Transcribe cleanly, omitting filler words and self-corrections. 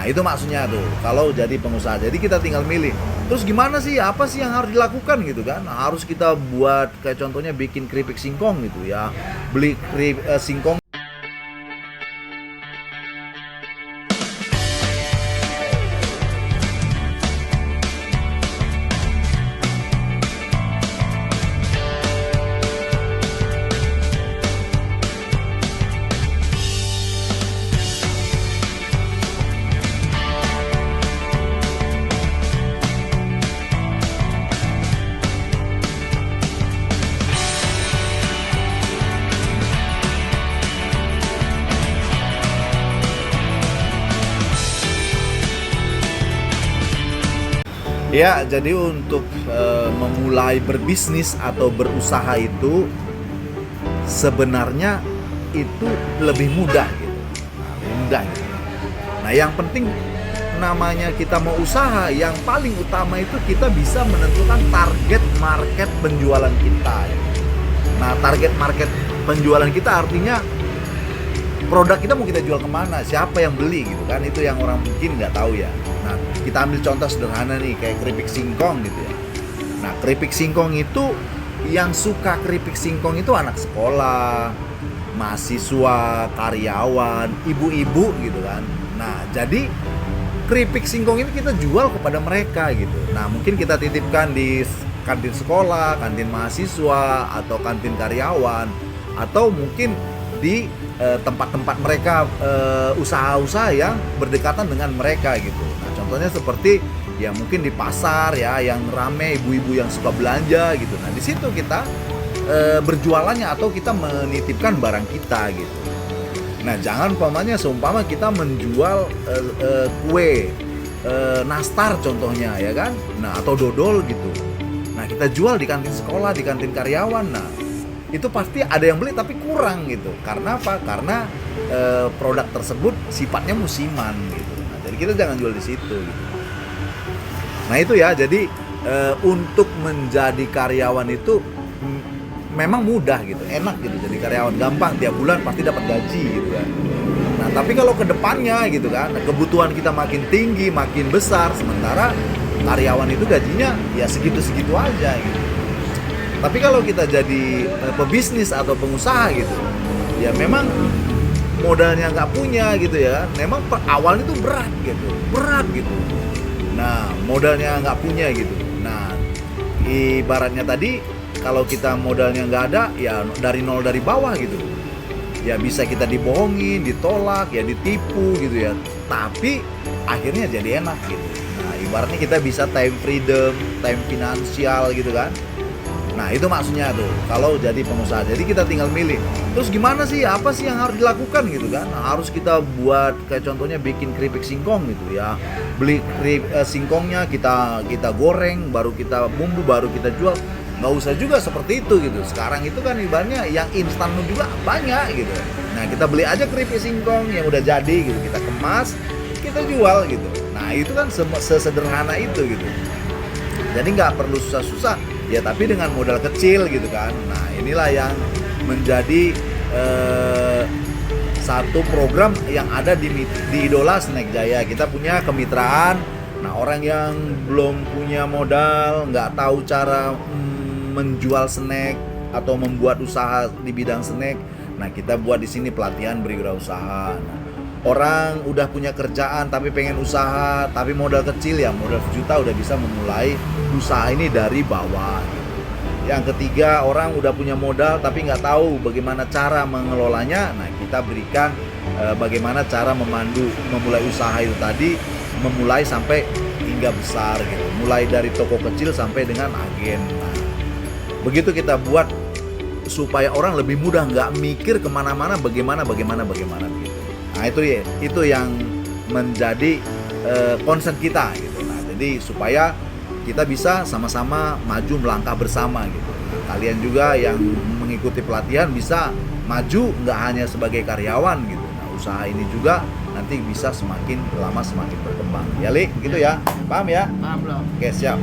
Nah, itu maksudnya tuh, kalau jadi pengusaha. Jadi kita tinggal milih. Terus gimana sih, apa sih yang harus dilakukan gitu kan? Nah, harus kita buat kayak contohnya bikin keripik singkong gitu ya. Beli singkong. Ya, jadi untuk memulai berbisnis atau berusaha itu sebenarnya itu lebih mudah gitu. Nah, lebih mudah gitu. Nah, yang penting namanya kita mau usaha, yang paling utama itu kita bisa menentukan target market penjualan kita. Nah, target market penjualan kita artinya produk kita mau kita jual kemana, siapa yang beli gitu kan, itu yang orang mungkin nggak tahu ya. Nah, kita ambil contoh sederhana nih, kayak keripik singkong gitu ya. Nah, keripik singkong itu, yang suka keripik singkong itu anak sekolah, mahasiswa, karyawan, ibu-ibu gitu kan. Nah, jadi keripik singkong ini kita jual kepada mereka gitu. Nah, mungkin kita titipkan di kantin sekolah, kantin mahasiswa, atau kantin karyawan, atau mungkin di tempat-tempat mereka, usaha-usaha yang berdekatan dengan mereka gitu. Nah, contohnya seperti ya mungkin di pasar ya, yang rame ibu-ibu yang suka belanja gitu. Nah, di situ kita berjualannya atau kita menitipkan barang kita gitu. Nah, jangan seumpama kita menjual kue nastar contohnya ya kan. Nah, atau dodol gitu. Nah, kita jual di kantin sekolah, di kantin karyawan. Nah, itu pasti ada yang beli tapi kurang gitu. Karena apa? Karena produk tersebut sifatnya musiman gitu. Nah, jadi kita jangan jual di situ gitu. Nah, itu ya. Jadi untuk menjadi karyawan itu memang mudah gitu, enak gitu jadi karyawan, gampang, tiap bulan pasti dapat gaji gitu kan. Nah, tapi kalau ke depannya gitu kan, kebutuhan kita makin tinggi, makin besar, sementara karyawan itu gajinya ya segitu-segitu aja gitu. Tapi kalau kita jadi pebisnis atau pengusaha gitu, ya memang modalnya nggak punya gitu ya, memang awalnya itu berat gitu. Nah, modalnya nggak punya gitu. Nah, ibaratnya tadi kalau kita modalnya nggak ada, ya dari nol, dari bawah gitu. Ya bisa kita dibohongin, ditolak, ya ditipu gitu ya. Tapi akhirnya jadi enak gitu. Nah, ibaratnya kita bisa time freedom, time finansial gitu kan. Nah, itu maksudnya tuh, kalau jadi pengusaha. Jadi kita tinggal milih. Terus gimana sih, apa sih yang harus dilakukan gitu kan? Nah, harus kita buat kayak contohnya bikin keripik singkong gitu ya. Beli singkongnya, kita goreng, baru kita bumbu, baru kita jual. Nggak usah juga seperti itu gitu. Sekarang itu kan ibaratnya yang instan juga banyak gitu. Nah, kita beli aja keripik singkong yang udah jadi gitu, kita kemas, kita jual gitu. Nah, itu kan sesederhana itu gitu. Jadi nggak perlu susah-susah ya, tapi dengan modal kecil gitu kan. Nah, inilah yang menjadi satu program yang ada di Idola Snack Jaya. Kita punya kemitraan. Nah, orang yang belum punya modal, nggak tahu cara menjual snack atau membuat usaha di bidang snack, nah kita buat di sini pelatihan berwirausaha. Nah, orang udah punya kerjaan tapi pengen usaha, tapi modal kecil ya, modal sejuta udah bisa memulai usaha ini dari bawah. Yang ketiga, orang udah punya modal tapi nggak tahu bagaimana cara mengelolanya. Nah, kita berikan bagaimana cara memulai usaha itu tadi, memulai sampai hingga besar gitu, mulai dari toko kecil sampai dengan agen. Nah, begitu kita buat supaya orang lebih mudah, nggak mikir kemana-mana, bagaimana gitu. Nah, itu yang menjadi concern kita gitu. Nah, jadi supaya kita bisa sama-sama maju melangkah bersama gitu. Nah, kalian juga yang mengikuti pelatihan bisa maju nggak hanya sebagai karyawan gitu. Nah, usaha ini juga nanti bisa semakin lama semakin berkembang. Ya, Li, gitu ya. Paham ya? Paham belum? Oke, siap.